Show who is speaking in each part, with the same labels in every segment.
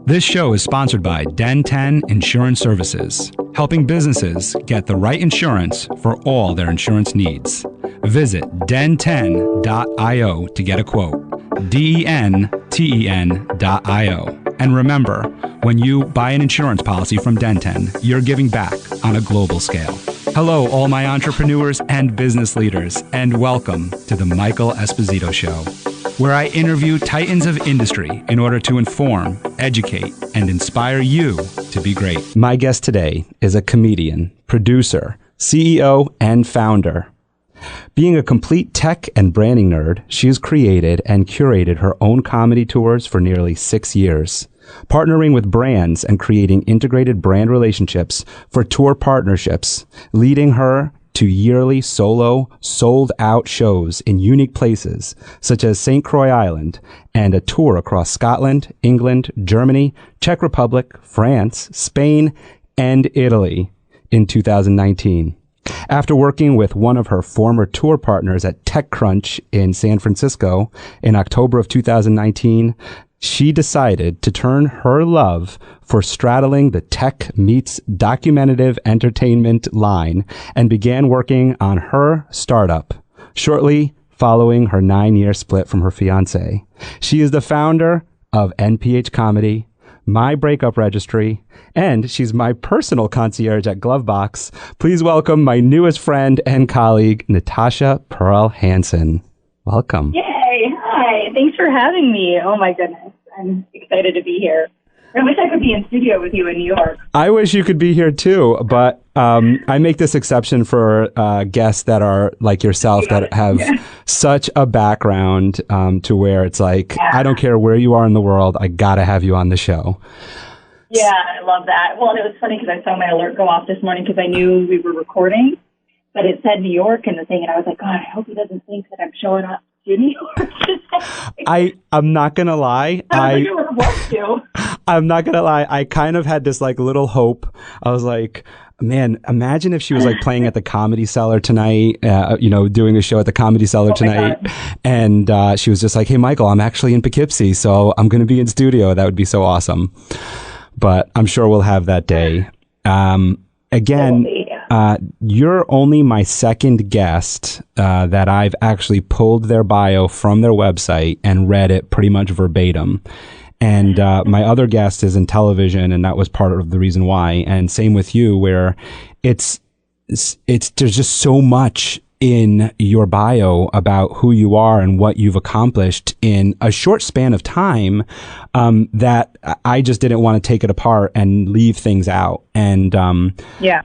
Speaker 1: This show is sponsored by Den 10 Insurance Services, helping businesses get the right insurance for all their insurance needs. Visit den10.io to get a quote. DENTEN.io. And remember, when you buy an insurance policy from Den 10, you're giving back on a global scale. Hello, all my entrepreneurs and business leaders, and welcome to the Michael Esposito Show, where I interview titans of industry in order to inform, educate, and inspire you to be great. My guest today is a comedian, producer, CEO, and founder. Being a complete tech and branding nerd, she has created and curated her own comedy tours for nearly 6 years, partnering with brands and creating integrated brand relationships for tour partnerships, leading her to yearly solo, sold-out shows in unique places such as St. Croix Island and a tour across Scotland, England, Germany, Czech Republic, France, Spain, and Italy in 2019. After working with one of her former tour partners at TechCrunch in San Francisco in October of 2019, she decided to turn her love for straddling the tech meets documentative entertainment line and began working on her startup, shortly following her 9-year split from her fiance. She is the founder of NPH Comedy, My Breakup Registry, and she's my personal concierge at Glovebox. Please welcome my newest friend and colleague, Natasha Pearl Hansen. Welcome.
Speaker 2: Yay. Hi. Thanks for having me. Oh, my goodness. I'm excited to be here. I wish I could be in studio with you in New York.
Speaker 1: I wish you could be here too, but I make this exception for guests that are like yourself that have such a background to where it's like, I don't care where you are in the world, I gotta have you on the show.
Speaker 2: Yeah, I love that. Well, it was funny because I saw my alert go off this morning because I knew we were recording, but it said New York in the thing, and I was like, God, I hope he doesn't think that I'm showing up to New York.
Speaker 1: I'm not gonna lie. I'm not gonna lie. I kind of had this like little hope. I was like, man, imagine if she was like playing at the Comedy Cellar tonight, doing a show at the Comedy Cellar tonight. And she was just like, hey, Michael, I'm actually in Poughkeepsie, so I'm going to be in studio. That would be so awesome. But I'm sure we'll have that day. You're only my second guest that I've actually pulled their bio from their website and read it pretty much verbatim. And my other guest is in television, and that was part of the reason why. And same with you, where it's there's just so much in your bio about who you are and what you've accomplished in a short span of time that I just didn't want to take it apart and leave things out. And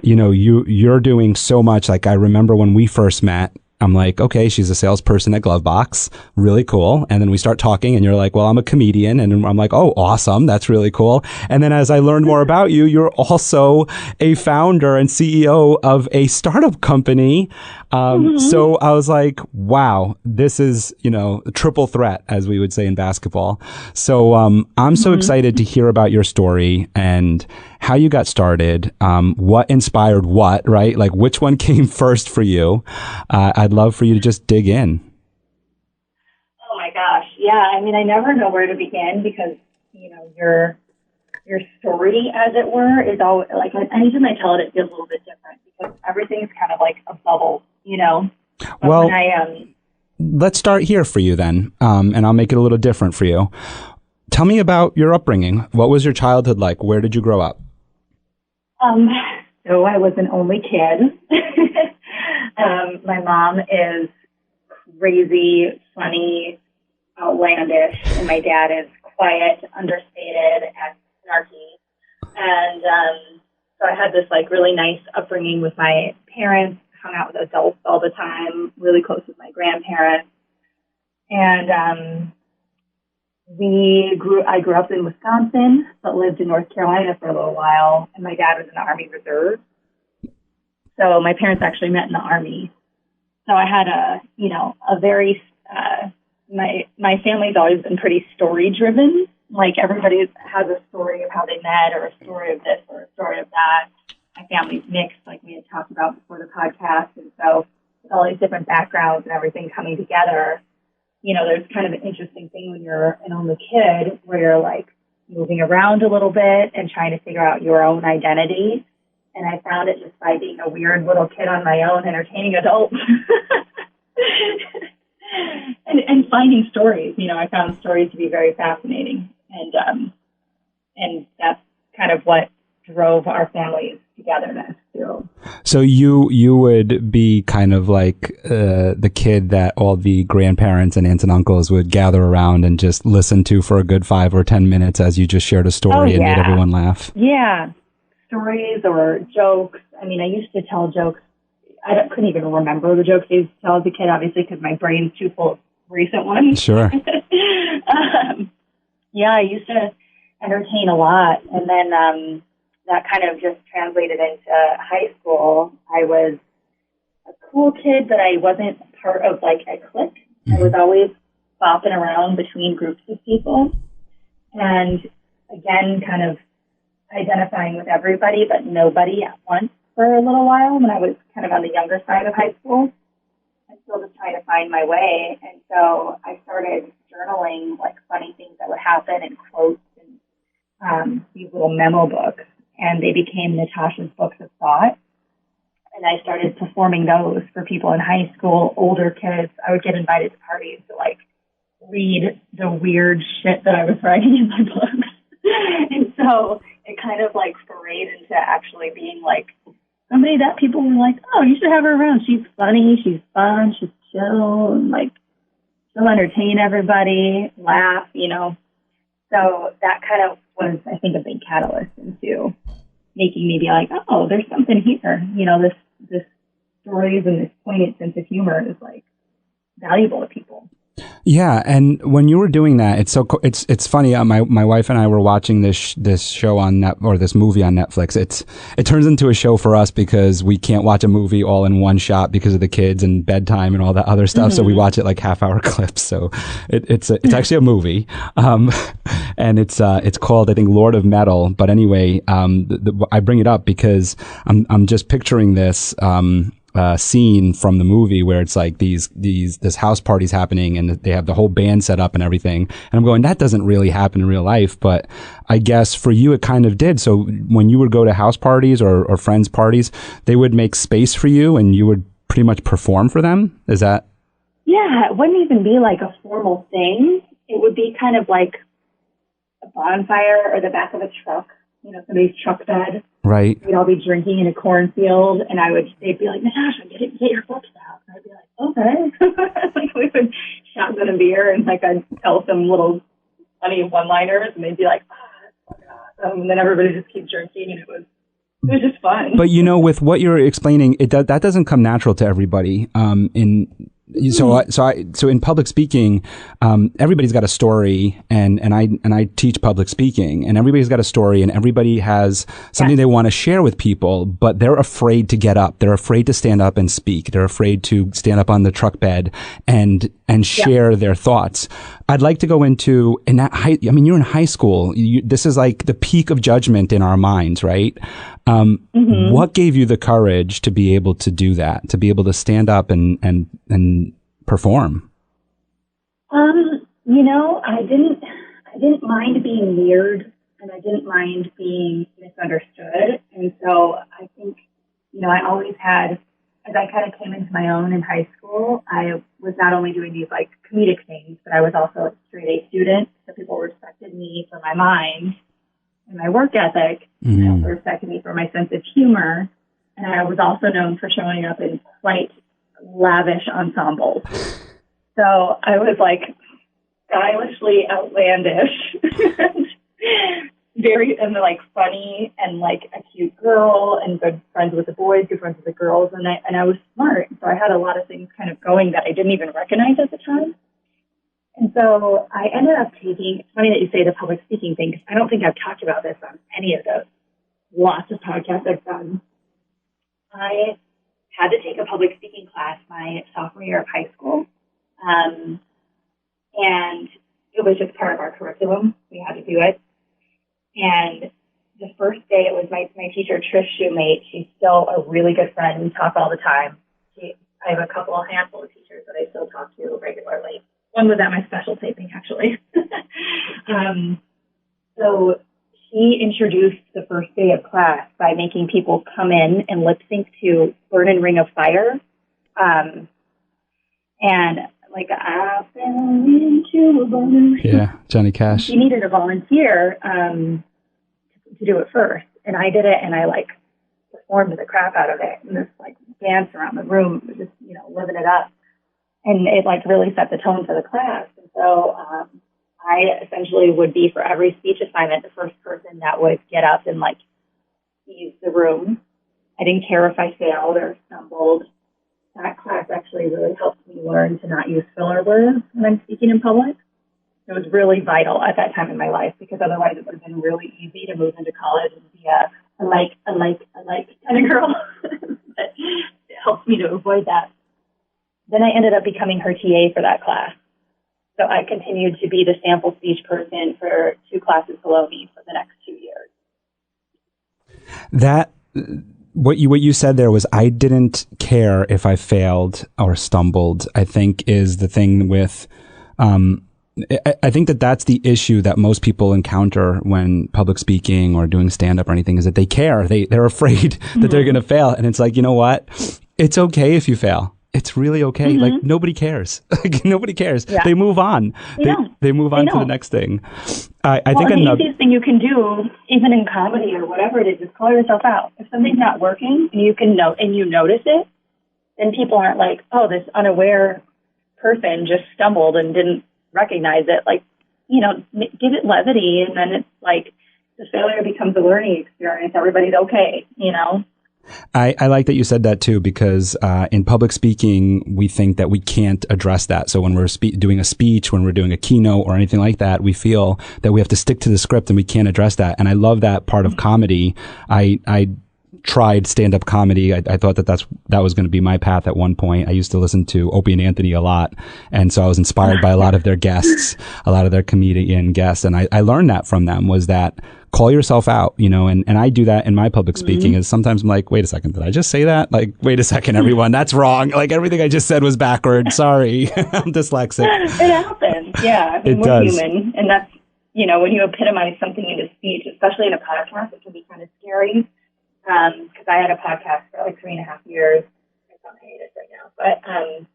Speaker 1: you're doing so much. Like I remember when we first met, I'm like, okay, she's a salesperson at Glovebox. Really cool. And then we start talking and you're like, well, I'm a comedian. And I'm like, oh, awesome. That's really cool. And then as I learned more about you, you're also a founder and CEO of a startup company. So I was like, wow, this is, a triple threat, as we would say in basketball. So I'm so excited to hear about your story and how you got started, what inspired what, right? Like which one came first for you? I'd love for you to just dig in.
Speaker 2: Oh my gosh. Yeah. I mean, I never know where to begin because, your story, as it were, is always like, anytime I tell it, it feels a little bit different because everything is kind of like a bubble, But
Speaker 1: well, let's start here for you then. And I'll make it a little different for you. Tell me about your upbringing. What was your childhood like? Where did you grow up?
Speaker 2: So I was an only kid. My mom is crazy, funny, outlandish, and my dad is quiet, understated, and snarky. And so I had this like really nice upbringing with my parents, hung out with adults all the time, really close with my grandparents. And I grew up in Wisconsin, but lived in North Carolina for a little while, and my dad was in the Army Reserve. So my parents actually met in the Army. So I had a very, my family's always been pretty story driven. Like everybody has a story of how they met or a story of this or a story of that. My family's mixed, like we had talked about before the podcast. And so with all these different backgrounds and everything coming together, there's kind of an interesting thing when you're an only kid where you're like, moving around a little bit and trying to figure out your own identity. And I found it just by being a weird little kid on my own, entertaining adults. and finding stories. I found stories to be very fascinating. And that's kind of what drove our family's togetherness too.
Speaker 1: So you would be kind of like the kid that all the grandparents and aunts and uncles would gather around and just listen to for a good 5 or 10 minutes as you just shared a story and made everyone laugh.
Speaker 2: Yeah. Stories or jokes. I mean, I used to tell jokes. Couldn't even remember the jokes I used to tell as a kid, obviously, because my brain's too full of recent ones.
Speaker 1: Sure.
Speaker 2: I used to entertain a lot. And then that kind of just translated into high school. I was a cool kid, but I wasn't part of like a clique. Mm-hmm. I was always bopping around between groups of people. And again, kind of identifying with everybody, but nobody at once for a little while when I was kind of on the younger side of high school. I'm still just trying to find my way. And so I started journaling like funny things that would happen and quotes and these little memo books. And they became Natasha's Books of Thought. And I started performing those for people in high school, older kids. I would get invited to parties to like read the weird shit that I was writing in my books. And so it kind of like forayed into actually being like somebody that people were like, oh, you should have her around. She's funny, she's fun, she's chill, and like she'll entertain everybody, laugh, So that kind of was, I think, a big catalyst into making me be like, oh, there's something here. This stories and this poignant sense of humor is like valuable to people.
Speaker 1: Yeah, and when you were doing that, it's funny. My wife and I were watching this show on this movie on Netflix. It turns into a show for us because we can't watch a movie all in one shot because of the kids and bedtime and all that other stuff. Mm-hmm. So we watch it like half-hour clips. So it's actually a movie, and it's called, I think, Lord of Metal. But anyway, I bring it up because I'm just picturing this. Scene from the movie where it's like this house party's happening and they have the whole band set up and everything. And I'm going, that doesn't really happen in real life, but I guess for you it kind of did. So when you would go to house parties or friends' parties, they would make space for you and you would pretty much perform for them. Is that?
Speaker 2: Yeah, it wouldn't even be like a formal thing. It would be kind of like a bonfire or the back of a truck, somebody's truck bed.
Speaker 1: Right.
Speaker 2: We'd all be drinking in a cornfield, and they'd be like, Natasha, get your books out. And I'd be like, okay. Like we would shotgun a beer, and like I'd tell some little funny one-liners, and they'd be like, that's awesome. And then everybody just keep drinking, and it was just fun.
Speaker 1: But with what you're explaining, that doesn't come natural to everybody. So in public speaking, everybody's got a story, and I teach public speaking, and everybody's got a story, and everybody has something they want to share with people, but they're afraid to get up. They're afraid to stand up and speak. They're afraid to stand up on the truck bed and share their thoughts. I'd like to go into you're in high school. This is like the peak of judgment in our minds, right? Mm-hmm. What gave you the courage to be able to do that, to be able to stand up and perform?
Speaker 2: I didn't mind being weird, and I didn't mind being misunderstood. And so I think, I always had, as I kind of came into my own in high school, I was not only doing these like comedic things, but I was also a straight A student. So people respected me for my mind and my work ethic. Mm-hmm. They also respected me for my sense of humor. And I was also known for showing up in quite lavish ensembles. So I was like stylishly outlandish and like funny and like a cute girl and good friends with the boys, good friends with the girls. And I was smart. So I had a lot of things kind of going that I didn't even recognize at the time. And so I ended up taking, it's funny that you say the public speaking thing, because I don't think I've talked about this on any of the lots of podcasts I've done. I had to take a public speaking class my sophomore year of high school. And it was just part of our curriculum. We had to do it. And the first day, it was my teacher, Trish Shoemate. She's still a really good friend. We talk all the time. I have a handful of teachers that I still talk to regularly. One was at my special taping, actually. So she introduced the first day of class by making people come in and lip sync to Burn and Ring of Fire. And like, I fell into a burning.
Speaker 1: Yeah, Johnny Cash.
Speaker 2: She needed a volunteer to do it first. And I did it, and I like performed the crap out of it and just like danced around the room, just, you know, living it up. And it like really set the tone for the class. And so I essentially would be, for every speech assignment, the first person that would get up and like ease the room. I didn't care if I failed or stumbled. That class actually really helped me learn to not use filler words when I'm speaking in public. It was really vital at that time in my life, because otherwise it would have been really easy to move into college and be a like kind of girl. But it helped me to avoid that. Then I ended up becoming her TA for that class. So I continued to be the sample speech person for 2 classes below me for the next 2 years.
Speaker 1: That what you said there was, I didn't care if I failed or stumbled, I think is the thing with, I think that that's the issue that most people encounter when public speaking or doing stand-up or anything, is that they care. They're afraid that they're going to fail. And it's like, you know what? It's okay if you fail. It's really okay. Like, nobody cares. Like, nobody cares. Yeah. They move on. They move on to the next thing. I think
Speaker 2: the easiest thing you can do, even in comedy or whatever it is call yourself out. If something's not working and you notice it, then people aren't like, oh, this unaware person just stumbled and didn't recognize it. Like, you know, give it levity, and then it's like the failure becomes a learning experience. Everybody's okay, you know?
Speaker 1: I like that you said that too, because in public speaking, we think that we can't address that. So when we're doing a speech, when we're doing a keynote or anything like that, we feel that we have to stick to the script and we can't address that. And I love that part of comedy. I tried stand-up comedy. I thought that was going to be my path at one point. I used to listen to Opie and Anthony a lot. And so I was inspired by a lot of their guests, a lot of their comedian guests. And I learned that from them, was that call yourself out, you know, and I do that in my public speaking. Is sometimes I'm like, wait a second, did I just say that? Like, wait a second, everyone, that's wrong. Like, everything I just said was backward. Sorry. I'm dyslexic.
Speaker 2: It happens. Yeah. I mean, we're human. And that's, you know, when you epitomize something into speech, especially in a podcast, it can be kind of scary. Because I had a podcast for like 3.5 years. It's on hiatus right now. But,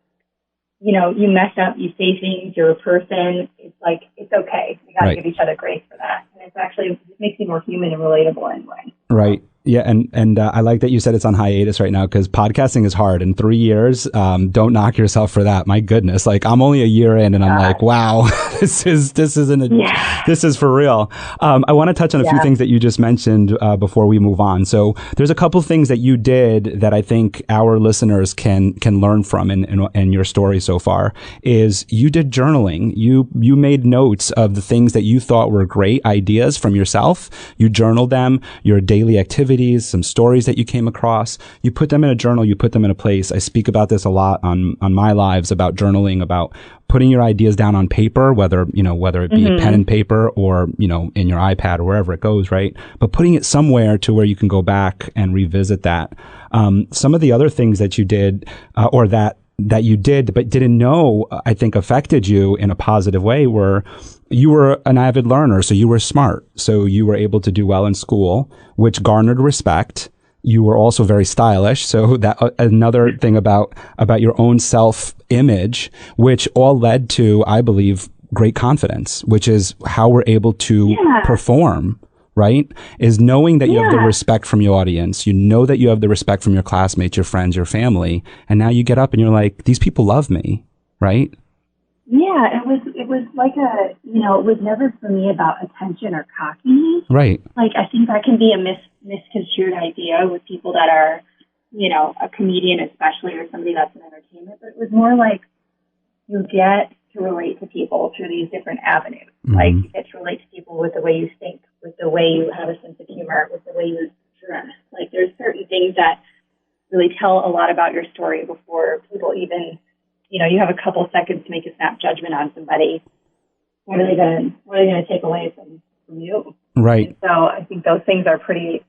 Speaker 2: you know, you mess up, you say things, you're a person. It's like, it's okay. We got to give each other grace for that. And it's actually, it makes you more human and relatable anyway.
Speaker 1: Right. Yeah. And I like that you said it's on hiatus right now, because podcasting is hard. In 3 years, don't knock yourself for that. My goodness. Like, I'm only a year in and I'm like, wow, this is for real. I want to touch on a few things that you just mentioned before we move on. So there's a couple things that you did that I think our listeners can learn from in your story so far. Is you did journaling. You made notes of the things that you thought were great ideas from yourself. You journaled them, your daily activities, some stories that you came across. You put them in a journal, you put them in a place. I speak about this a lot on my lives, about journaling, about putting your ideas down on paper, whether it be a pen and paper or, you know, in your iPad or wherever it goes, right? But putting it somewhere to where you can go back and revisit that. Some of the other things that you did, or that you did but didn't know, I think affected you in a positive way, were you were an avid learner. So you were smart. So you were able to do well in school, which garnered respect. You were also very stylish. So that another thing about your own self-image, which all led to, I believe, great confidence, which is how we're able to perform. Right? Is knowing that you have the respect from your audience. You know that you have the respect from your classmates, your friends, your family. And now you get up and you're like, these people love me. Right?
Speaker 2: Yeah, it was like it was never for me about attention or cockiness.
Speaker 1: Right.
Speaker 2: Like, I think that can be a misconstrued idea with people that are, you know, a comedian especially, or somebody that's in entertainment. But it was more like, you get to relate to people through these different avenues. Like, you get to relate to people with the way you think, with the way you have a sense of humor, with the way you dress. Like, there's certain things that really tell a lot about your story before people even, you know, you have a couple seconds to make a snap judgment on somebody. What are they going to take away from you?
Speaker 1: Right.
Speaker 2: And so I think those things are pretty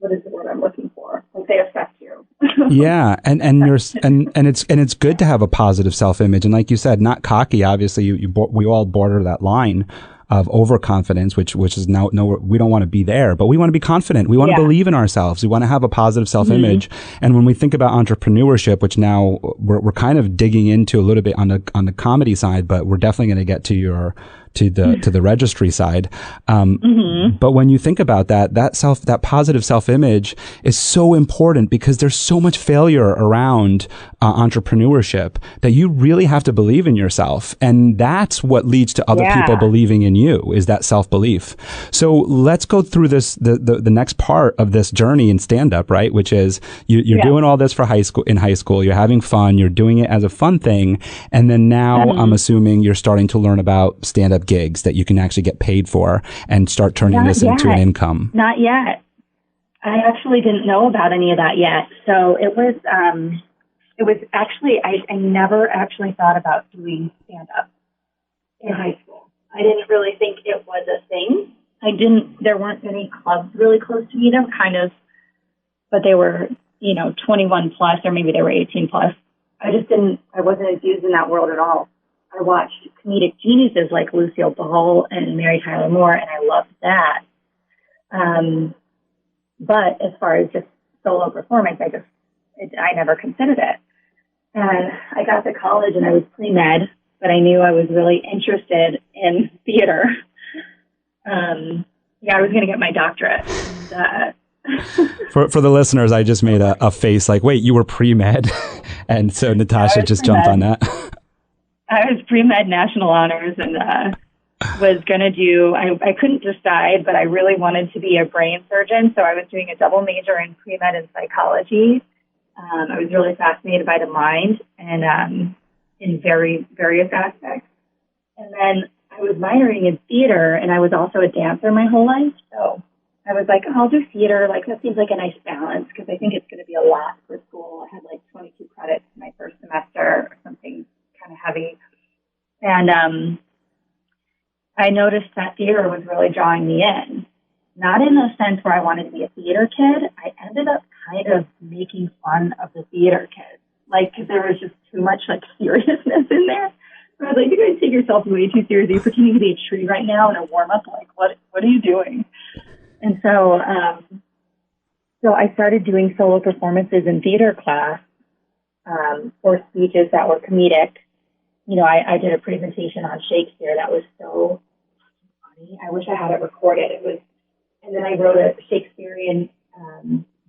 Speaker 2: what is the word I'm looking for? Like they affect you.
Speaker 1: Yeah, it's good to have a positive self-image, and like you said, not cocky. Obviously, we all border that line of overconfidence, which is no, we don't want to be there, but we want to be confident. We want to believe in ourselves. We want to have a positive self-image. And when we think about entrepreneurship, which now we're kind of digging into a little bit on the comedy side, but we're definitely going to get to the registry side. But when you think about that positive self-image is so important, because there's so much failure around entrepreneurship that you really have to believe in yourself. And that's what leads to other people believing in you, is that self-belief. So let's go through the next part of this journey in stand-up, right? Which is you're doing all this for high school, you're having fun, you're doing it as a fun thing. And then now I'm assuming you're starting to learn about stand-up gigs that you can actually get paid for and start turning this into an income.
Speaker 2: Not yet. I actually didn't know about any of that yet. So it was actually, I never actually thought about doing stand-up in high school. I didn't really think it was a thing. There weren't any clubs really close to me. They were kind of, but they were, 21 plus, or maybe they were 18 plus. I wasn't infused in that world at all. I watched comedic geniuses like Lucille Ball and Mary Tyler Moore, and I loved that. But as far as just solo performance, I never considered it. And I got to college and I was pre-med, but I knew I was really interested in theater. I was going to get my doctorate.
Speaker 1: For the listeners, I just made a face like, wait, you were pre-med? And so Natasha just jumped on that.
Speaker 2: I was pre-med national honors and was going to do, I couldn't decide, but I really wanted to be a brain surgeon. So I was doing a double major in pre-med and psychology. I was really fascinated by the mind and in various aspects. And then I was minoring in theater, and I was also a dancer my whole life. So I was like, I'll do theater. Like, that seems like a nice balance, because I think it's going to be a lot for school. I had like 22 credits my first semester or something kind of heavy. And I noticed that theater was really drawing me in. Not in the sense where I wanted to be a theater kid. I ended up kind of making fun of the theater kids. Like, because there was just too much like seriousness in there. So I was like, you guys take yourself way too seriously. You're pretending to be a tree right now in a warm up. Like, what are you doing? And so, so I started doing solo performances in theater class for speeches that were comedic. I did a presentation on Shakespeare that was so funny. I wish I had it recorded. And then I wrote a Shakespearean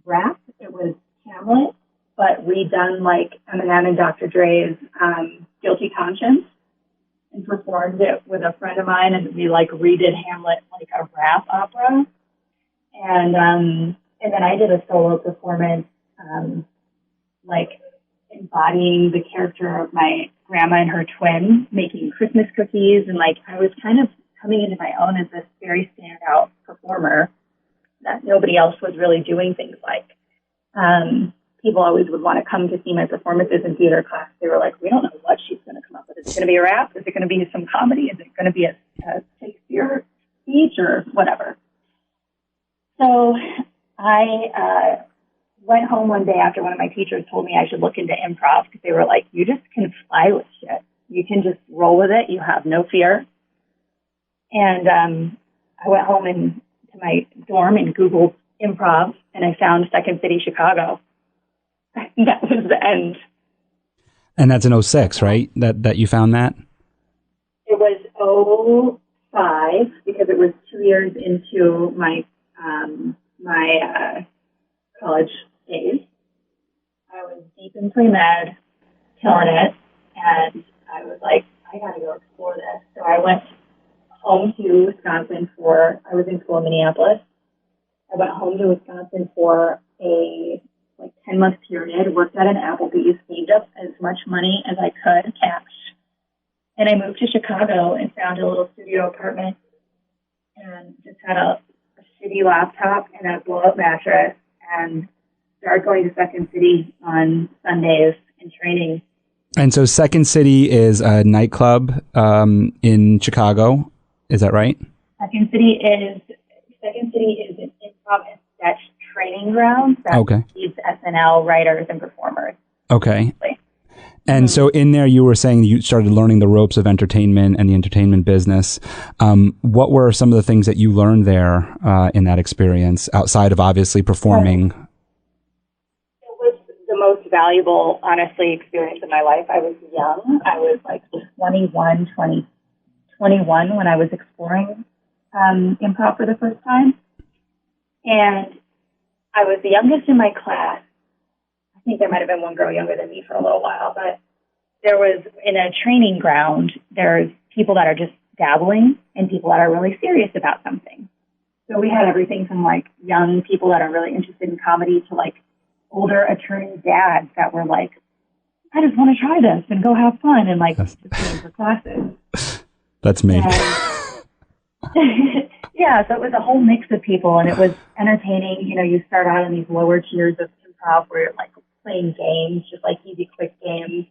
Speaker 2: rap. It was Hamlet, but redone like Eminem and Dr. Dre's Guilty Conscience, and performed it with a friend of mine, and we like redid Hamlet like a rap opera. And then I did a solo performance, like embodying the character of my grandma and her twin, making Christmas cookies, and like I was kind of coming into my own as this very standout performer that nobody else was really doing things like. People always would want to come to see my performances in theater class. They were like, we don't know what she's going to come up with. Is it going to be a rap? Is it going to be some comedy? Is it going to be a Shakespeare speech or whatever? So I went home one day after one of my teachers told me I should look into improv, because they were like, you just can fly with shit. You can just roll with it. You have no fear. And I went home to my dorm and Googled improv, and I found Second City, Chicago. That was the end.
Speaker 1: And that's in 06, right? That you found that?
Speaker 2: It was 05, because it was 2 years into my college days. I was deep in pre-med, killing it, and I was like, I got to go explore this. So I went home to Wisconsin I was in school in Minneapolis. I went home to Wisconsin for a 10-month period, worked at an Applebee's, saved up as much money as I could, cash. And I moved to Chicago and found a little studio apartment and just had a shitty laptop and a blow-up mattress, and started going to Second City on Sundays and training.
Speaker 1: And so Second City is a nightclub in Chicago. Is that right?
Speaker 2: Second City is an improv and sketch training ground that feeds SNL writers and performers.
Speaker 1: Okay. And so in there, you were saying you started learning the ropes of entertainment and the entertainment business. What were some of the things that you learned there in that experience, outside of obviously performing?
Speaker 2: It was the most valuable, honestly, experience of my life. I was young. I was like 21 when I was exploring improv for the first time. And I was the youngest in my class. I think there might have been one girl younger than me for a little while, but there was, in a training ground, there's people that are just dabbling and people that are really serious about something. So we had everything from like young people that are really interested in comedy to like older attorney dads that were like, I just want to try this and go have fun and like just paying for classes.
Speaker 1: That's me.
Speaker 2: Yeah, so it was a whole mix of people, and it was entertaining. You know, you start out in these lower tiers of improv where you're like playing games, just like easy, quick games,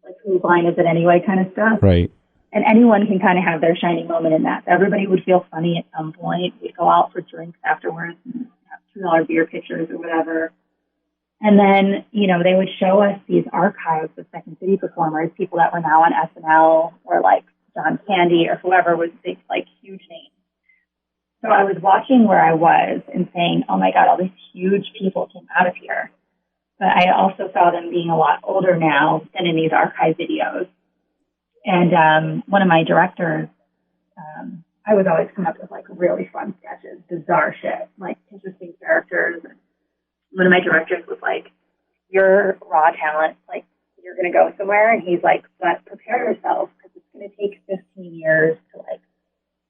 Speaker 2: like whose line is it anyway kind of stuff.
Speaker 1: Right.
Speaker 2: And anyone can kind of have their shining moment in that. So everybody would feel funny at some point. We'd go out for drinks afterwards and have $2 beer pitchers or whatever. And then, you know, they would show us these archives of Second City performers, people that were now on SNL or like John Candy or whoever was big, like huge names. So I was watching where I was and saying, oh my God, all these huge people came out of here. But I also saw them being a lot older now than in these archive videos. And one of my directors, I would always come up with like really fun sketches, bizarre shit, like interesting characters. And one of my directors was like, you're raw talent, like you're going to go somewhere. And he's like, but prepare yourself because it's going to take 15 years to like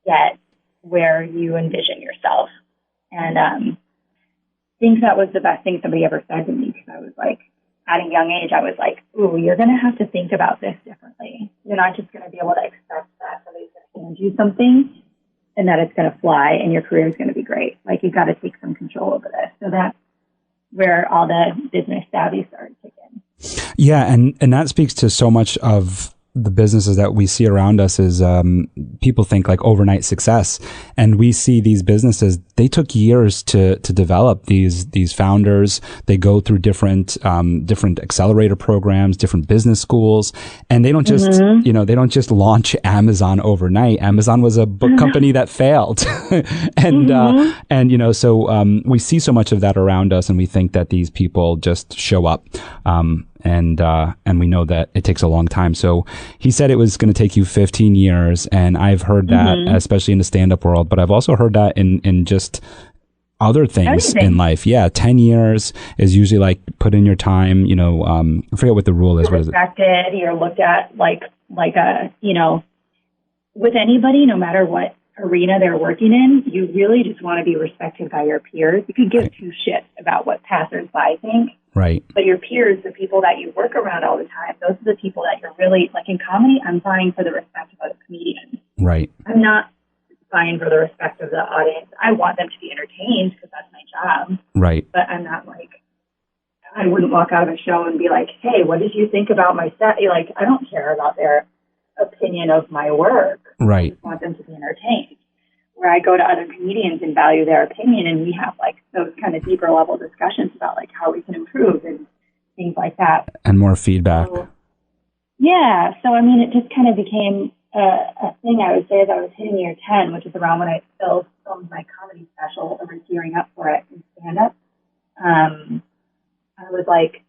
Speaker 2: get where you envision yourself. And I think that was the best thing somebody ever said to me, because I was like, at a young age, I was like, ooh, you're going to have to think about this differently. You're not just going to be able to expect that somebody's going to hand you something and that it's going to fly and your career is going to be great. Like, you've got to take some control over this. So that's where all the business savvy started to kick in.
Speaker 1: Yeah, and that speaks to so much of the businesses that we see around us. Is people think like overnight success, and we see these businesses, they took years to develop. These founders, they go through different accelerator programs, different business schools, and they don't just they don't just launch Amazon overnight. Amazon was a book company that failed, and so we see so much of that around us, and we think that these people just show up. And we know that it takes a long time. So he said it was going to take you 15 years. And I've heard that, especially in the stand-up world, but I've also heard that in just other things in life. Yeah. 10 years is usually like put in your time, I forget what the rule is.
Speaker 2: You're respected. You're looked at like with anybody, no matter what arena they're working in, you really just want to be respected by your peers. You could give two shits about what passersby think.
Speaker 1: Right.
Speaker 2: But your peers, the people that you work around all the time, those are the people that you're really, like in comedy, I'm vying for the respect of other comedians.
Speaker 1: Right.
Speaker 2: I'm not vying for the respect of the audience. I want them to be entertained because that's my job.
Speaker 1: Right.
Speaker 2: But I'm not like, I wouldn't walk out of a show and be like, hey, what did you think about my set? Like, I don't care about their opinion of my work.
Speaker 1: Right.
Speaker 2: I just want them to be entertained. Where I go to other comedians and value their opinion, and we have like those kind of deeper level discussions about like how we can improve and things like that.
Speaker 1: And more feedback.
Speaker 2: So, yeah. So, I mean, it just kind of became a thing, I would say, as I was hitting year 10, which is around when I filmed my comedy special or was gearing up for it in stand-up. I was like,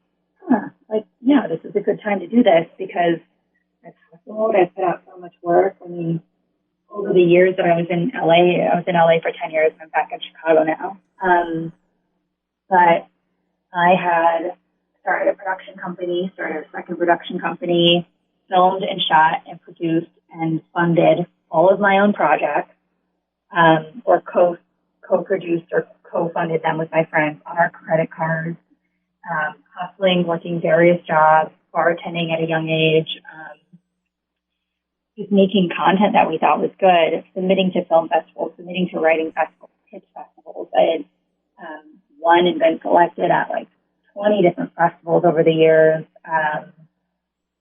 Speaker 2: yeah, this is a good time to do this because I've hustled, I've put out so much work. I mean, over the years that I was in LA for 10 years. I'm back in Chicago now. But I had started a production company, started a second production company, filmed and shot and produced and funded all of my own projects, or co-produced or co-funded them with my friends on our credit cards, hustling, working various jobs, bartending at a young age, just making content that we thought was good, submitting to film festivals, submitting to writing festivals, pitch festivals. I had won and been selected at like 20 different festivals over the years,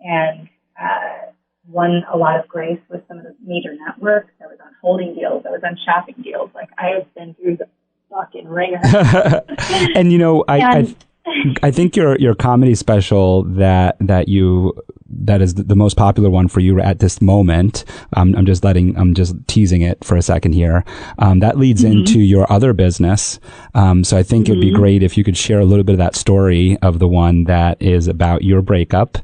Speaker 2: and won a lot of grace with some of the major networks. I was on holding deals. I was on shopping deals. Like, I have been through fucking ringer.
Speaker 1: And I think your comedy special that is the most popular one for you at this moment. I'm just teasing it for a second here. That leads into your other business. So I think it'd be great if you could share a little bit of that story of the one that is about your breakup,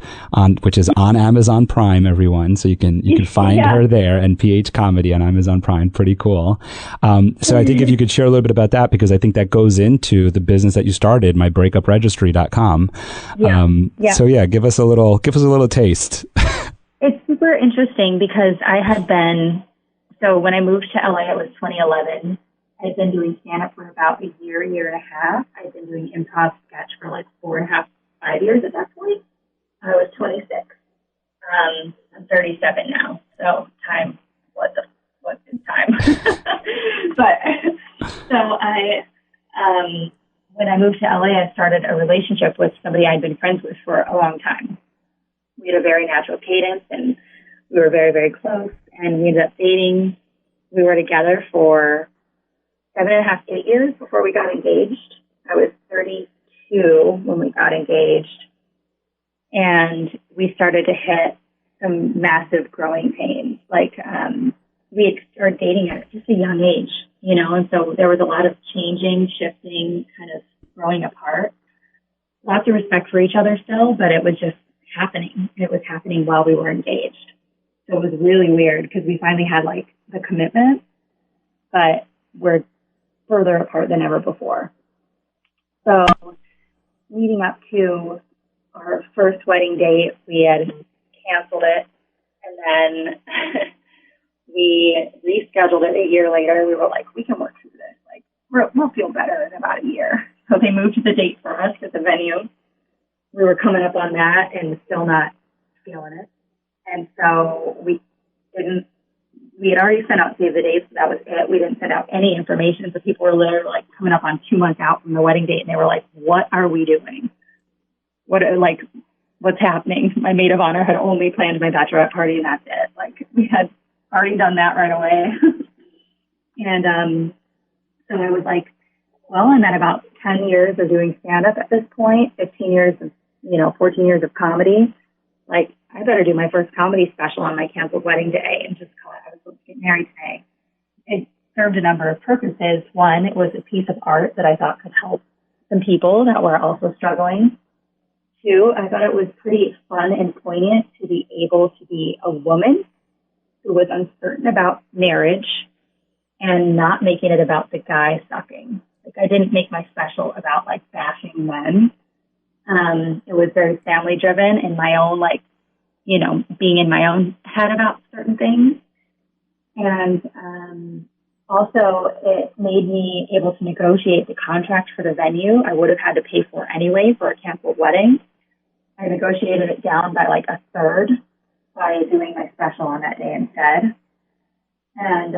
Speaker 1: which is on Amazon Prime, everyone. So you can find her there, and PH Comedy on Amazon Prime. Pretty cool. So I think if you could share a little bit about that, because I think that goes into the business that you started, mybreakupregistry.com. So yeah, give us a little taste.
Speaker 2: It's super interesting because so when I moved to LA, it was 2011. I'd been doing stand-up for about a year and a half. I'd been doing improv sketch for like 4.5, 5 years at that point. I was 26. I'm 37 now. So time, what is time? But so when I moved to LA, I started a relationship with somebody I'd been friends with for a long time. We had a very natural cadence, and we were very, very close, and we ended up dating. We were together for 7.5, 8 years before we got engaged. I was 32 when we got engaged, and we started to hit some massive growing pains. Like, we had started dating at just a young age, and so there was a lot of changing, shifting, kind of growing apart. Lots of respect for each other still, but it was just happening. It was happening while we were engaged. So it was really weird because we finally had like the commitment, but we're further apart than ever before. So leading up to our first wedding date, we had canceled it, and then we rescheduled it a year later. We were like, we can work through this. Like, we'll feel better in about a year. So they moved the date for us at the venue. We were coming up on that and still not feeling it. And so we had already sent out save the dates. So that was it. We didn't send out any information. So people were literally like coming up on 2 months out from the wedding date, and they were like, what are we doing? What's happening? My maid of honor had only planned my bachelorette party, and that's it. Like, we had already done that right away. And so I was like, well, I'm at about 10 years of doing stand-up at this point, 15 years of, 14 years of comedy. Like, I better do my first comedy special on my canceled wedding day and just call it, I was supposed to get married today. It served a number of purposes. One, it was a piece of art that I thought could help some people that were also struggling. Two, I thought it was pretty fun and poignant to be able to be a woman who was uncertain about marriage and not making it about the guy sucking. Like, I didn't make my special about like bashing men. It was very family driven and my own, being in my own head about certain things. And also it made me able to negotiate the contract for the venue I would have had to pay for anyway for a canceled wedding. I negotiated it down by like a third by doing my special on that day instead. And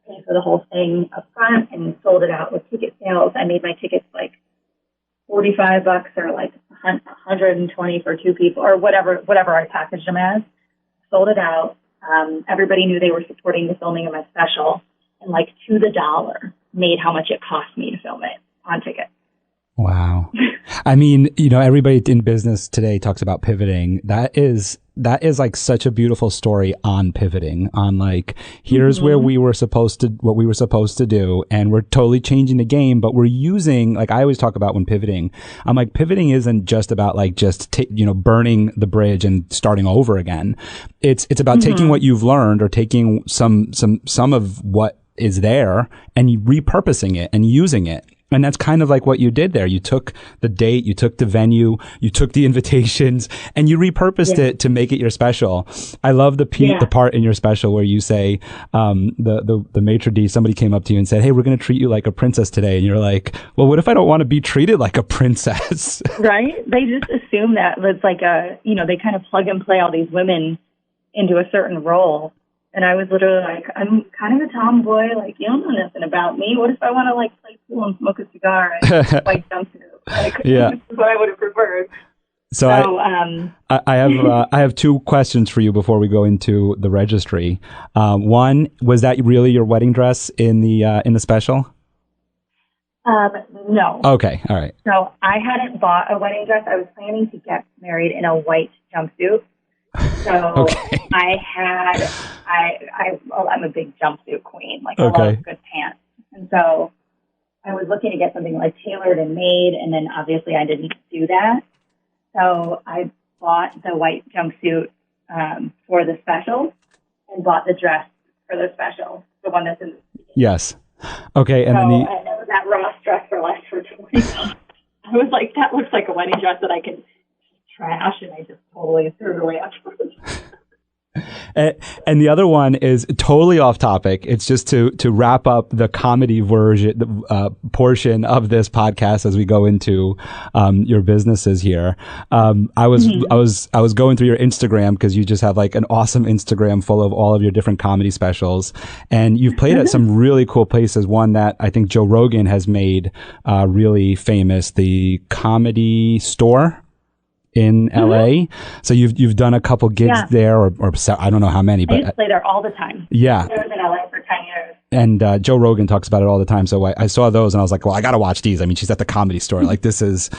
Speaker 2: paid for the whole thing up front and sold it out with ticket sales. I made my tickets like $45 or like $120 for 2 people or whatever I packaged them as. Sold it out. Everybody knew they were supporting the filming of my special, and like to the dollar made how much it cost me to film it on ticket.
Speaker 1: Wow. I mean, everybody in business today talks about pivoting. That is like such a beautiful story on pivoting, on like, here's where what we were supposed to do. And we're totally changing the game, but we're using, like I always talk about when pivoting, I'm like, pivoting isn't just about like, burning the bridge and starting over again. It's about taking what you've learned or taking some of what is there and repurposing it and using it. And that's kind of like what you did there. You took the date, you took the venue, you took the invitations, and you repurposed it to make it your special. I love the part in your special where you say, the maitre d', somebody came up to you and said, hey, we're going to treat you like a princess today. And you're like, well, what if I don't want to be treated like a princess? Right?
Speaker 2: They just assume that it's like they kind of plug and play all these women into a certain role. And I was literally like, I'm kind of a tomboy. Like, you don't know nothing about me. What if I want to like play pool and smoke a cigar and white jumpsuit? Like, this is what I would have preferred.
Speaker 1: So I have 2 questions for you before we go into the registry. One, was that really your wedding dress in the special?
Speaker 2: No.
Speaker 1: Okay. All right.
Speaker 2: So I hadn't bought a wedding dress. I was planning to get married in a white jumpsuit. So
Speaker 1: Okay.
Speaker 2: I'm a big jumpsuit queen. Like, I
Speaker 1: Okay.
Speaker 2: love good pants. And so I was looking to get something like tailored and made, and then obviously I didn't do that. So I bought the white jumpsuit for the special and bought the dress for the special, the one that's in the beginning.
Speaker 1: Yes. Okay. And then
Speaker 2: I know that Ross dress for less for $20. I was like, that looks like a wedding dress that I can trash, and I just totally threw it away afterwards.
Speaker 1: And the other one is totally off topic. It's just to wrap up the comedy version portion of this podcast as we go into your businesses here. I was going through your Instagram because you just have like an awesome Instagram full of all of your different comedy specials, and you've played at some really cool places. One that I think Joe Rogan has made really famous, the Comedy Store in LA. So you've done a couple gigs there, or I don't know how many, but
Speaker 2: I used to play there all the time.
Speaker 1: Yeah.
Speaker 2: I was in LA for 10 years.
Speaker 1: And Joe Rogan talks about it all the time. So I saw those and I was like, well, I got to watch these. I mean, she's at the Comedy Store. Like this is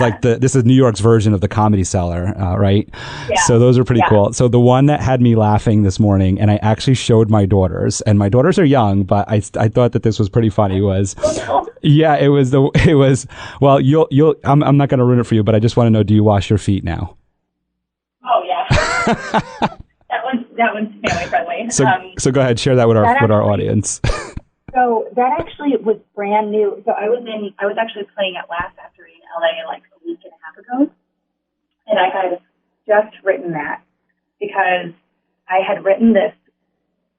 Speaker 1: like this is New York's version of the Comedy Cellar, right? Yeah. So those are pretty cool. So the one that had me laughing this morning, and I actually showed my daughters, and my daughters are young, but I thought that this was pretty funny. Well, I'm not going to ruin it for you, but I just want to know, do you wash your feet now?
Speaker 2: Oh yeah. That one's family friendly.
Speaker 1: So go ahead, share that with our audience.
Speaker 2: So that actually was brand new. So I was actually playing at Laugh Factory in LA like a week and a half ago, and I had just written that because I had written this.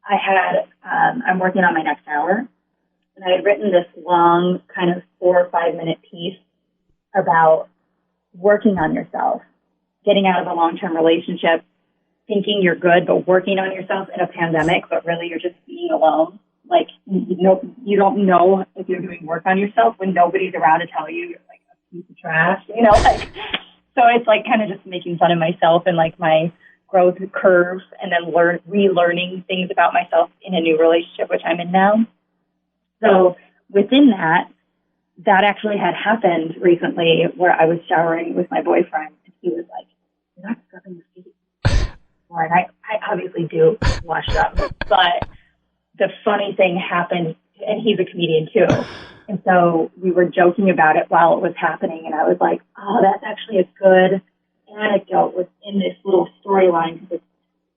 Speaker 2: I'm working on my next hour, and I had written this long, kind of 4 or 5 minute piece about working on yourself, getting out of a long-term relationship, thinking you're good, but working on yourself in a pandemic, but really you're just being alone. Like, you don't know if you're doing work on yourself when nobody's around to tell you you're like a piece of trash, like, so it's like kind of just making fun of myself and like my growth curve, and then relearning things about myself in a new relationship, which I'm in now. So within that actually had happened recently where I was showering with my boyfriend, and he was like, "You're not scrubbing your feet." And I obviously do wash up, but the funny thing happened, and he's a comedian too, and so we were joking about it while it was happening, and I was like, oh, that's actually a good anecdote within this little storyline, because it's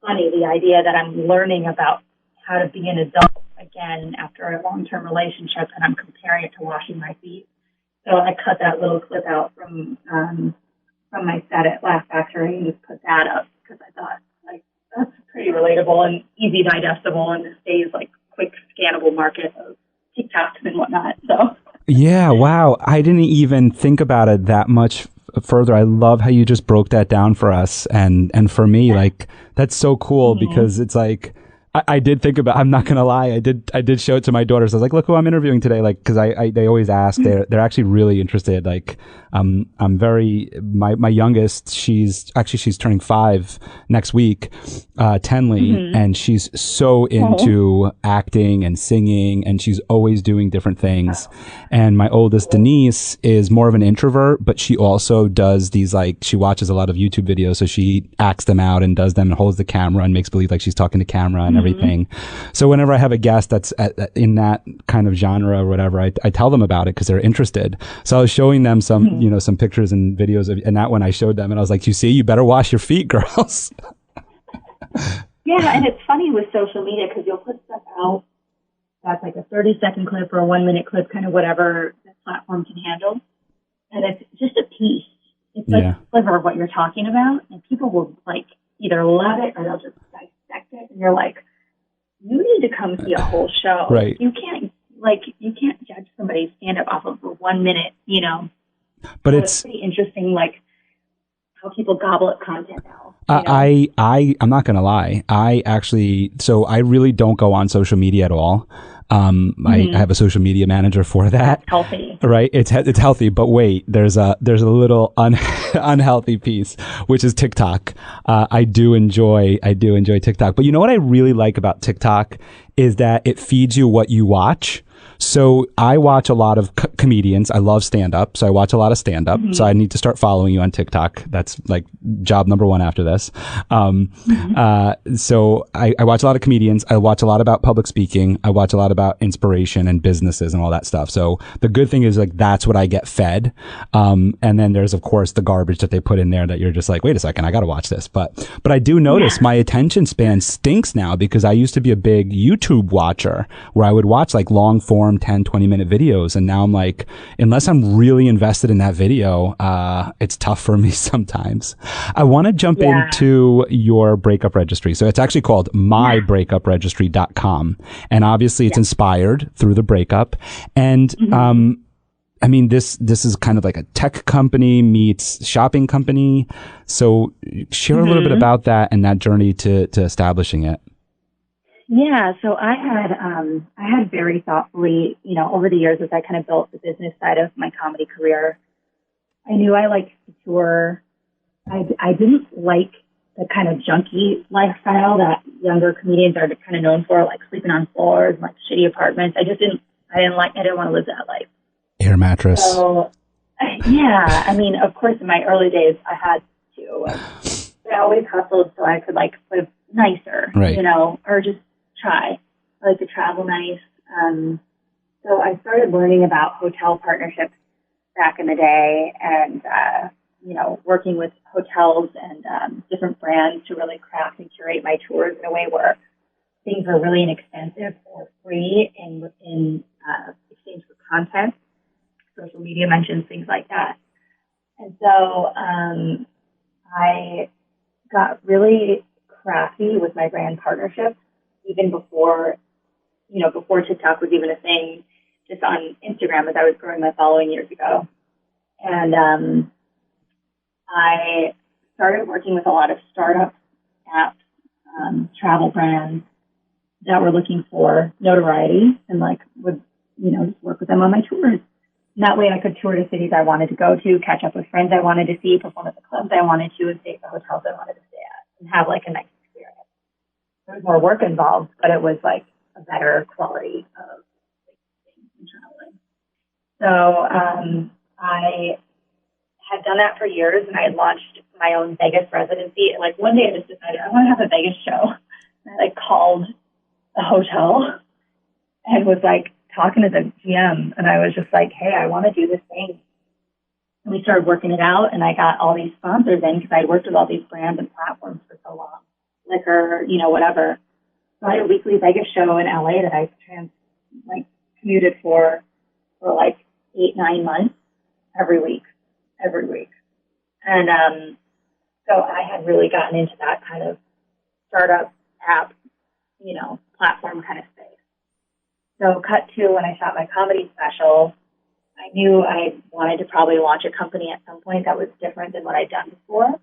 Speaker 2: funny, the idea that I'm learning about how to be an adult again after a long-term relationship, and I'm comparing it to washing my feet. So I cut that little clip out from my set at Laugh Factory and just put that up, because I thought, like, that's pretty relatable and easy digestible in this day's like quick scannable market of TikToks and whatnot. So
Speaker 1: yeah, wow, I didn't even think about it that much further. I love how you just broke that down for us, and for me, like, that's so cool, because it's like I did think about, I'm not going to lie, I did show it to my daughters. I was like, look who I'm interviewing today. Like, cause they always ask, they're actually really interested. Like, I'm my youngest, she's turning 5 next week, Tenley, and she's so into acting and singing, and she's always doing different things. And my oldest, Denise, is more of an introvert, but she also does these, like, she watches a lot of YouTube videos. So she acts them out and does them and holds the camera and makes believe like she's talking to camera and everything. So whenever I have a guest that's in that kind of genre or whatever, I tell them about it because they're interested. So I was showing them some, some pictures and videos and that one I showed them, and I was like, you better wash your feet, girls.
Speaker 2: Yeah. And it's funny with social media, because you'll put stuff out that's like a 30-second clip or a 1-minute clip, kind of whatever the platform can handle. And it's just a piece. It's like a sliver of what you're talking about, and people will like either love it or they'll just dissect it, and you're like, you need to come see a whole show.
Speaker 1: Right.
Speaker 2: You can't judge somebody's stand-up off of a 1 minute,
Speaker 1: But
Speaker 2: so
Speaker 1: it's
Speaker 2: pretty interesting, like, how people gobble up content now.
Speaker 1: I'm not gonna lie. I really don't go on social media at all. I have a social media manager for that.
Speaker 2: Healthy,
Speaker 1: right? It's healthy, but wait, there's a little unhealthy piece, which is TikTok. I do enjoy TikTok, but you know what I really like about TikTok is that it feeds you what you watch. So I watch a lot of comedians. I love stand-up, so I watch a lot of stand-up. So I need to start following you on TikTok. That's like job number one after this. So I watch a lot of comedians. I watch a lot about public speaking. I watch a lot about inspiration and businesses and all that stuff. So the good thing is like that's what I get fed. And then there's of course the garbage that they put in there that you're just like, wait a second, I got to watch this. But I do notice my attention span stinks now because I used to be a big YouTube watcher where I would watch like long form 10, 20-minute videos. And now I'm like, unless I'm really invested in that video, it's tough for me sometimes. I want to jump into your breakup registry. So it's actually called mybreakupregistry.com. And obviously it's inspired through the breakup. And, I mean, this is kind of like a tech company meets shopping company. So share a little bit about that and that journey to establishing it.
Speaker 2: Yeah, so I had very thoughtfully, you know, over the years as I kind of built the business side of my comedy career, I knew I liked to tour. I didn't like the kind of junky lifestyle that younger comedians are kind of known for, like sleeping on floors, like shitty apartments. I didn't want to live that life.
Speaker 1: Air mattress.
Speaker 2: So, yeah, I mean, of course, in my early days, I had to. I always hustled so I could like live nicer, you know, or just try. I like to travel nice. So I started learning about hotel partnerships back in the day and, you know, working with hotels and different brands to really craft and curate my tours in a way where things were really inexpensive or free in exchange for content, social media mentions, things like that. And so I got really crafty with my brand partnerships even before TikTok was even a thing, just on Instagram as I was growing my following years ago. And I started working with a lot of startup apps, travel brands that were looking for notoriety and like would, you know, just work with them on my tours. And that way I could tour to cities I wanted to go to, catch up with friends I wanted to see, perform at the clubs I wanted to, and stay at the hotels I wanted to stay at and have like a nice experience. There was more work involved, but it was like a better quality of things and traveling. So I had done that for years, and I had launched my own Vegas residency. Like one day I just decided I want to have a Vegas show. And I like called the hotel and was like talking to the GM, and I was just like, hey, I want to do this thing. And we started working it out, and I got all these sponsors in because I'd worked with all these brands and platforms for so long, liquor, you know, whatever. So I had a weekly Vegas show in LA that I commuted for like 8-9 months every week. And so I had really gotten into that kind of startup app, you know, platform kind of space. So cut to when I shot my comedy special, I knew I wanted to probably launch a company at some point that was different than what I'd done before.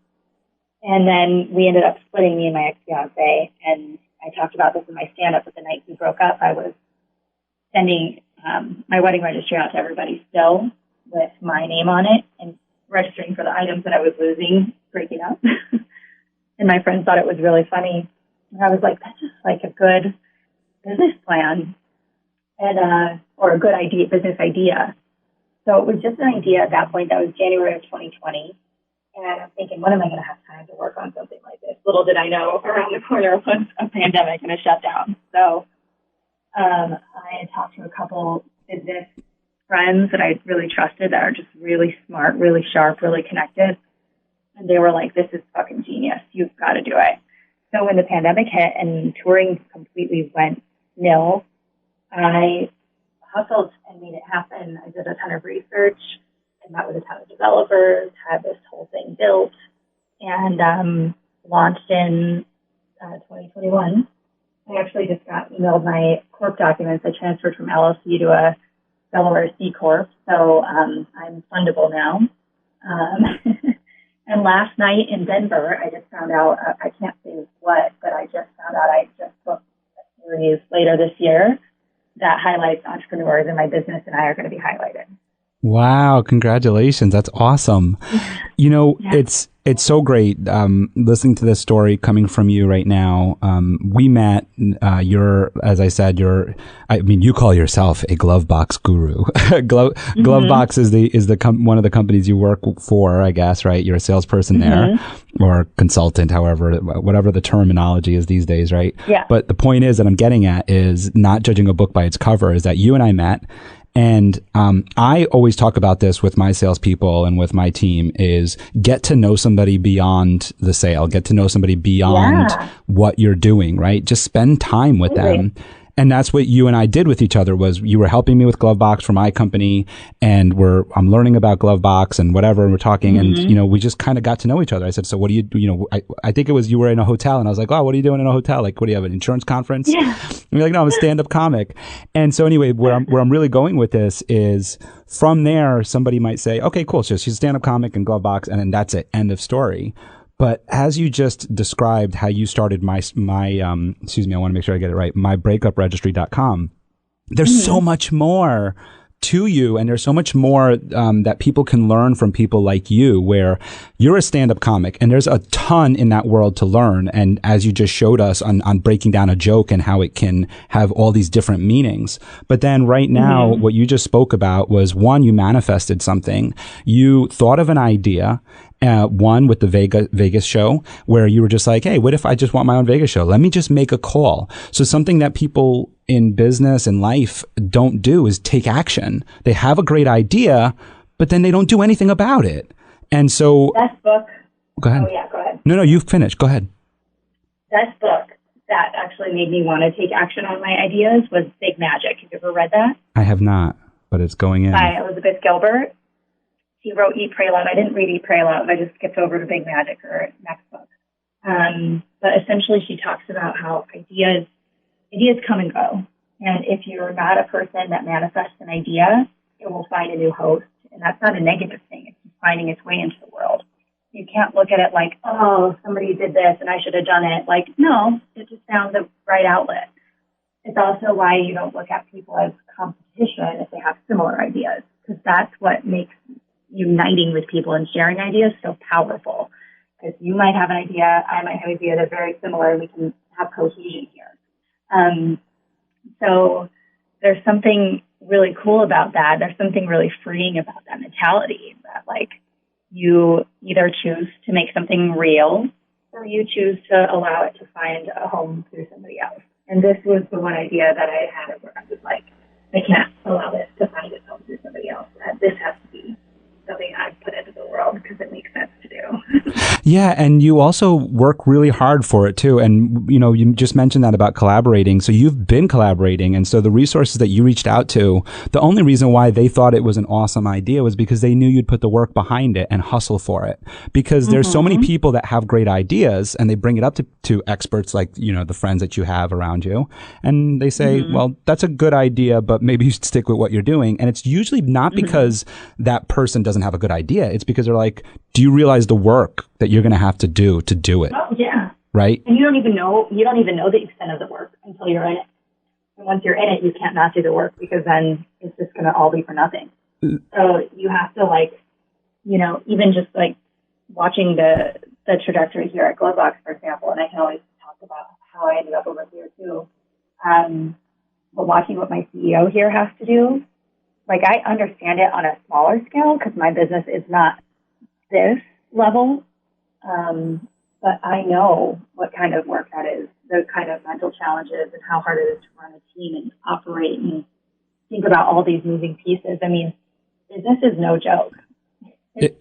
Speaker 2: And then we ended up splitting, me and my ex-fiance. And I talked about this in my stand-up, but the night we broke up, I was sending my wedding registry out to everybody still with my name on it and registering for the items that I was losing, breaking up. And my friends thought it was really funny. And I was like, that's just like a good business plan and or a good idea, business idea. So it was just an idea at that point. That was January of 2020. And I'm thinking, when am I going to have time to work on something like this? Little did I know around the corner was a pandemic and a shutdown. So I had talked to a couple business friends that I really trusted that are just really smart, really sharp, really connected. And they were like, this is fucking genius. You've got to do it. So when the pandemic hit and touring completely went nil, I hustled and made it happen. I did a ton of research and met with a ton of developers, had this whole thing built, and launched in 2021. I actually just got emailed my corp documents. I transferred from LLC to a Delaware C Corp, so I'm fundable now. And last night in Denver, I just found out, I can't say what, but I just found out I just booked a series later this year that highlights entrepreneurs in my business, and I are going to be highlighted.
Speaker 1: Wow, congratulations. That's awesome.
Speaker 2: Yeah.
Speaker 1: It's so great listening to this story coming from you right now. We met, as I said, you call yourself a glove box guru. Glove box is one of the companies you work for, I guess, right? You're a salesperson there or consultant, whatever the terminology is these days, right?
Speaker 2: Yeah.
Speaker 1: But the point is that I'm getting at is not judging a book by its cover, is that you and I met. And I always talk about this with my salespeople and with my team is get to know somebody beyond the sale, get to know somebody beyond what you're doing, right? Just spend time with them. And that's what you and I did with each other was you were helping me with Glovebox for my company and I'm learning about Glovebox and whatever. And we're talking and, we just kind of got to know each other. I said, so what do you do? I think it was you were in a hotel and I was like, oh, what are you doing in a hotel? Like, what do you have, an insurance conference?
Speaker 2: Yeah.
Speaker 1: And you're like, no, I'm a stand-up comic. And so anyway, where I'm really going with this is from there, somebody might say, okay, cool. So she's a stand-up comic and Glovebox and then that's it. End of story. But as you just described how you started I want to make sure I get it right, mybreakupregistry.com, there's so much more to you and there's so much more that people can learn from people like you where you're a stand-up comic and there's a ton in that world to learn. And as you just showed us on breaking down a joke and how it can have all these different meanings. But then right now, what you just spoke about was one, you manifested something. You thought of an idea. One with the Vegas show where you were just like, hey, what if I just want my own Vegas show? Let me just make a call. So something that people in business and life don't do is take action. They have a great idea, but then they don't do anything about it. And so
Speaker 2: that book.
Speaker 1: Go ahead.
Speaker 2: Oh yeah, go ahead.
Speaker 1: No, you finished. Go ahead.
Speaker 2: That book that actually made me want to take action on my ideas was Big Magic. Have you ever read that?
Speaker 1: I have not, but it's going in.
Speaker 2: By Elizabeth Gilbert. She wrote Eat, Pray, Love. I didn't read Eat, Pray, Love. I just skipped over to Big Magic, her next book. But essentially she talks about how ideas come and go. And if you're not a person that manifests an idea, it will find a new host. And that's not a negative thing. It's just finding its way into the world. You can't look at it like, oh, somebody did this and I should have done it. Like, no, it just found the right outlet. It's also why you don't look at people as competition if they have similar ideas, because that's what makes uniting with people and sharing ideas so powerful. Because you might have an idea, I might have an idea, they're very similar, and we can have cohesion here. So there's something really cool about that. There's something really freeing about that mentality that like you either choose to make something real or you choose to allow it to find a home through somebody else. And this was the one idea that I had where I was like, I can't allow this to find its home through somebody else. This has to be something I put into the world because it makes sense to do.
Speaker 1: Yeah, and you also work really hard for it too. And you just mentioned that about collaborating. So you've been collaborating, and so the resources that you reached out to, the only reason why they thought it was an awesome idea was because they knew you'd put the work behind it and hustle for it. Because there's so many people that have great ideas and they bring it up to experts like the friends that you have around you, and they say, well, that's a good idea, but maybe you should stick with what you're doing. And it's usually not because that person doesn't have a good idea. It's because they're like, do you realize the work that you're going to have to do it?
Speaker 2: Oh, yeah.
Speaker 1: Right?
Speaker 2: And you don't even know the extent of the work until you're in it. And once you're in it, you can't not do the work because then it's just going to all be for nothing. So you have to even just like watching the trajectory here at Glovebox, for example, and I can always talk about how I ended up over here too. But watching what my CEO here has to do, like I understand it on a smaller scale because my business is not this level. But I know what kind of work that is, the kind of mental challenges and how hard it is to run a team and operate and think about all these moving pieces. I mean, business is no joke.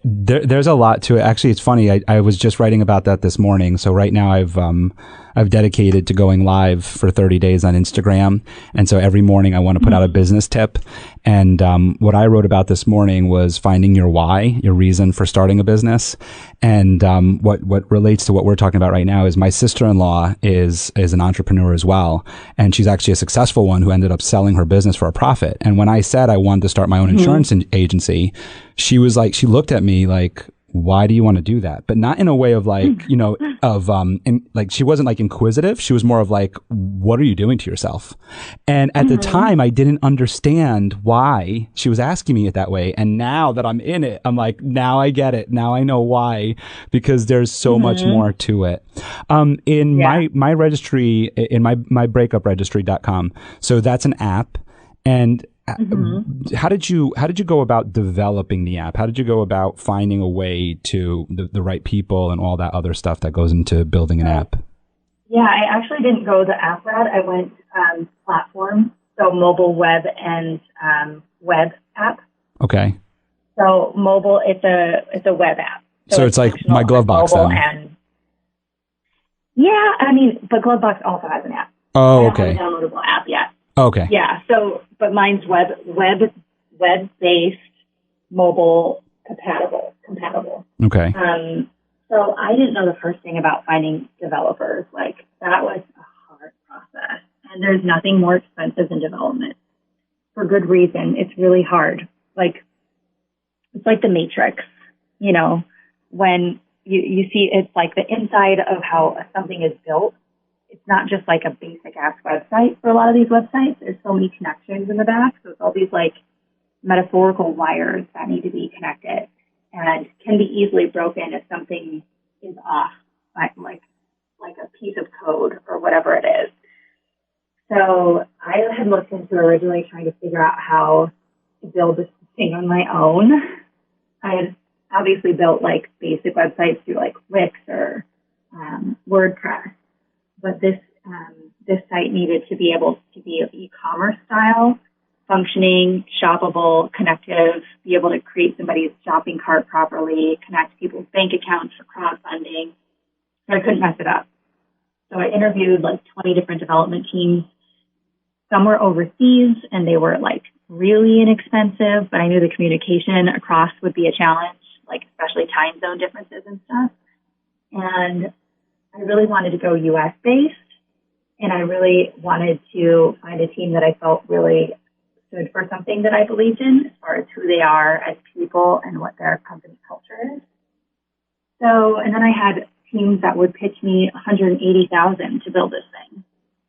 Speaker 1: There's a lot to it. Actually, it's funny. I was just writing about that this morning. So right now I've dedicated to going live for 30 days on Instagram. And so every morning I want to put out a business tip. And what I wrote about this morning was finding your why, your reason for starting a business. And what relates to what we're talking about right now is my sister-in-law is an entrepreneur as well. And she's actually a successful one who ended up selling her business for a profit. And when I said I wanted to start my own insurance agency, she was like, she looked at me like, why do you want to do that? But not in a way of like, like she wasn't like inquisitive. She was more of like, what are you doing to yourself? And at the time I didn't understand why she was asking me it that way. And now that I'm in it, I'm like, now I get it. Now I know why, because there's so much more to it. In my registry, in my breakupregistry.com. So that's an app. And how did you go about developing the app? How did you go about finding a way to the right people and all that other stuff that goes into building an app?
Speaker 2: Yeah, I actually didn't go the app route. I went platform, so mobile, web, and web app.
Speaker 1: Okay.
Speaker 2: So mobile, it's a web app.
Speaker 1: So it's like my Glovebox then.
Speaker 2: Yeah, I mean, but Glovebox also has an app.
Speaker 1: Oh, okay.
Speaker 2: I don't have a downloadable app yet.
Speaker 1: Okay.
Speaker 2: Yeah. So, but mine's web-based, mobile compatible.
Speaker 1: Okay.
Speaker 2: So I didn't know the first thing about finding developers. Like that was a hard process, and there's nothing more expensive than development for good reason. It's really hard. Like it's like the Matrix, when you see it's like the inside of how something is built. It's not just like a basic ass website for a lot of these websites. There's so many connections in the back. So it's all these like metaphorical wires that need to be connected and can be easily broken if something is off, like a piece of code or whatever it is. So I had looked into originally trying to figure out how to build this thing on my own. I had obviously built like basic websites through like Wix or WordPress. But this site needed to be able to be of e-commerce style, functioning, shoppable, connective, be able to create somebody's shopping cart properly, connect people's bank accounts for crowdfunding. So I couldn't mess it up. So I interviewed like 20 different development teams. Some were overseas and they were like really inexpensive, but I knew the communication across would be a challenge, like especially time zone differences and stuff. And I really wanted to go U.S. based, and I really wanted to find a team that I felt really stood for something that I believed in as far as who they are as people and what their company culture is. So, and then I had teams that would pitch me $180,000 to build this thing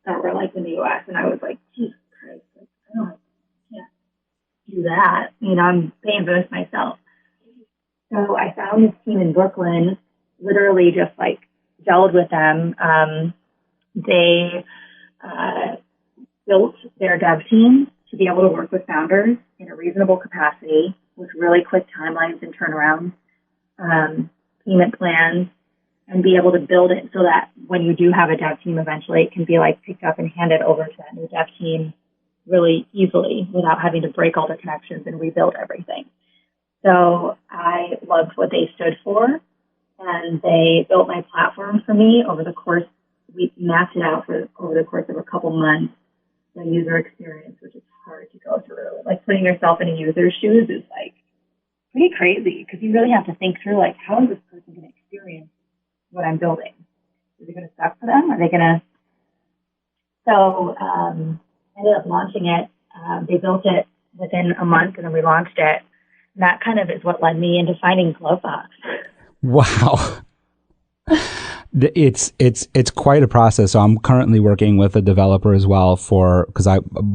Speaker 2: that were like in the U.S. And I was like, Jesus Christ, I can't do that. I'm paying for this myself. So I found this team in Brooklyn, literally just like gelled with them. They built their dev team to be able to work with founders in a reasonable capacity with really quick timelines and turnarounds, payment plans, and be able to build it so that when you do have a dev team, eventually it can be like picked up and handed over to that new dev team really easily without having to break all the connections and rebuild everything. So I loved what they stood for. And they built my platform for me over the course. We mapped it out over the course of a couple months. The user experience, which is hard to go through. Like putting yourself in a user's shoes is like pretty crazy because you really have to think through like, how is this person going to experience what I'm building? Is it going to suck for them? Are they going to? So I ended up launching it. They built it within a month, and then we launched it. And that kind of is what led me into finding Glovebox.
Speaker 1: Wow. It's quite a process. So I'm currently working with a developer as well because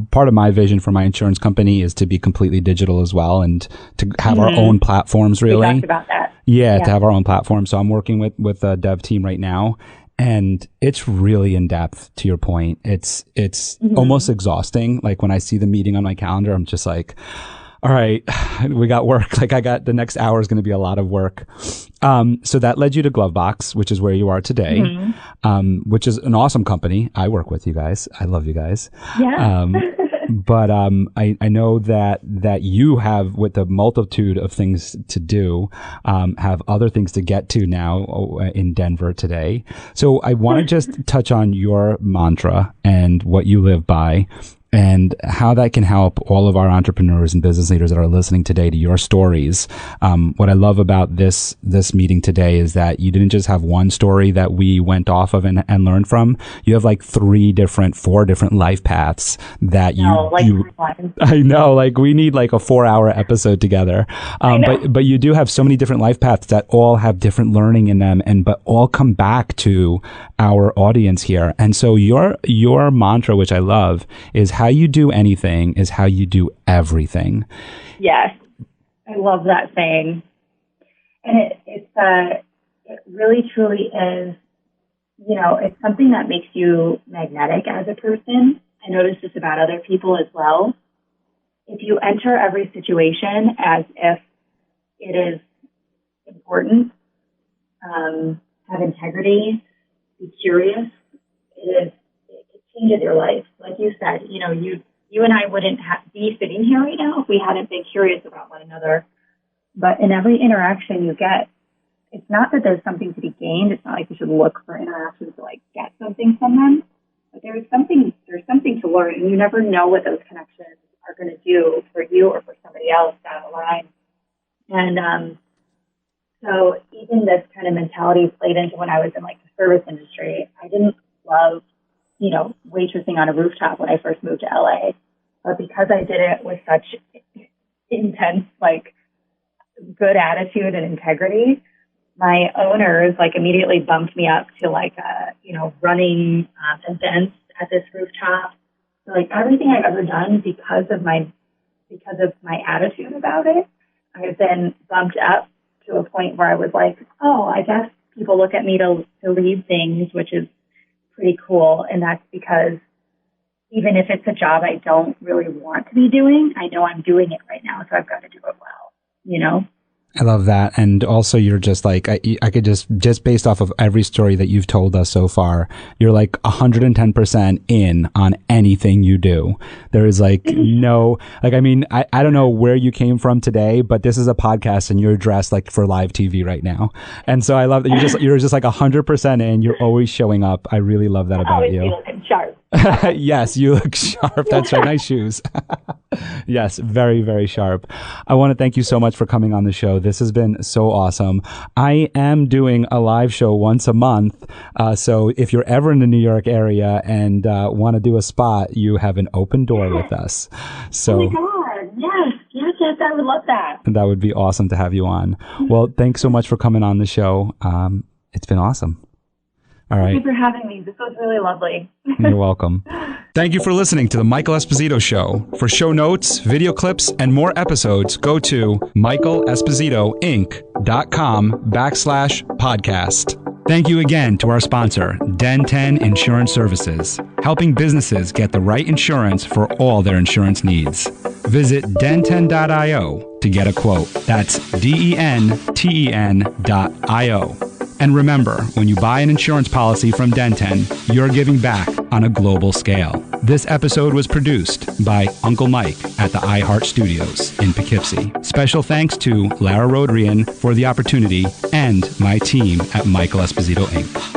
Speaker 1: part of my vision for my insurance company is to be completely digital as well and to have our own platforms really.
Speaker 2: We talked about that.
Speaker 1: Yeah, to have our own platform. So I'm working with a dev team right now, and it's really in depth to your point. It's almost exhausting. Like when I see the meeting on my calendar, I'm just like, all right, we got work. Like the next hour is going to be a lot of work. So that led you to Glovebox, which is where you are today, which is an awesome company. I work with you guys. I love you guys.
Speaker 2: Yeah.
Speaker 1: But I know that you have, with the multitude of things to do, have other things to get to now in Denver today. So I want to just touch on your mantra and what you live by. and how that can help all of our entrepreneurs and business leaders that are listening today to your stories. What I love about this meeting today is that you didn't just have one story that we went off of and learned from. You have like four different life paths that I know, like we need like a 4-hour episode together. But you do have so many different life paths that all have different learning in them, but all come back to our audience here. And so your mantra, which I love, is how you do anything is how you do everything.
Speaker 2: Yes, I love that saying. And it really truly is, it's something that makes you magnetic as a person. I notice this about other people as well. If you enter every situation as if it is important, have integrity, be curious, it changes your life. Like you said, you and I wouldn't be sitting here right now if we hadn't been curious about one another. But in every interaction you get, it's not that there's something to be gained. It's not like you should look for interactions to like get something from them. But there's something to learn, and you never know what those connections are going to do for you or for somebody else down the line. And so even this kind of mentality played into when I was in like the service industry. I didn't love, waitressing on a rooftop when I first moved to LA. But because I did it with such intense, like good attitude and integrity, my owners like immediately bumped me up to like, running events at this rooftop. So like everything I've ever done because of my attitude about it, I've been bumped up to a point where I was like, oh, I guess people look at me to lead things, which is pretty cool. And that's because even if it's a job I don't really want to be doing, I know I'm doing it right now, so I've got to do it well,
Speaker 1: I love that. And also you're just like, I could just based off of every story that you've told us so far, you're like 110% in on anything you do. There is like no, like, I mean, I don't know where you came from today, but this is a podcast and you're dressed like for live TV right now. And so I love that you're just like 100% in, you're always showing up. I really love that about you.
Speaker 2: Looking sharp.
Speaker 1: Yes, you look sharp. That's right. Nice shoes. Yes, very, very sharp. I want to thank you so much for coming on the show. This has been so awesome. I am doing a live show once a month. So if you're ever in the New York area and want to do a spot, you have an open door with us. So,
Speaker 2: oh my God. Yes, I would love that.
Speaker 1: That would be awesome to have you on. Well, thanks so much for coming on the show. It's been awesome. All right.
Speaker 2: Thank you for having me. This was really lovely.
Speaker 1: You're welcome. Thank you for listening to The Michael Esposito Show. For show notes, video clips, and more episodes, go to michaelespositoinc.com/podcast. Thank you again to our sponsor, Den 10 Insurance Services, helping businesses get the right insurance for all their insurance needs. Visit den10.io to get a quote. That's DENTEN.io. And remember, when you buy an insurance policy from Den10, you're giving back on a global scale. This episode was produced by Uncle Mike at the iHeart Studios in Poughkeepsie. Special thanks to Lara Rodrian for the opportunity and my team at Michael Esposito Inc.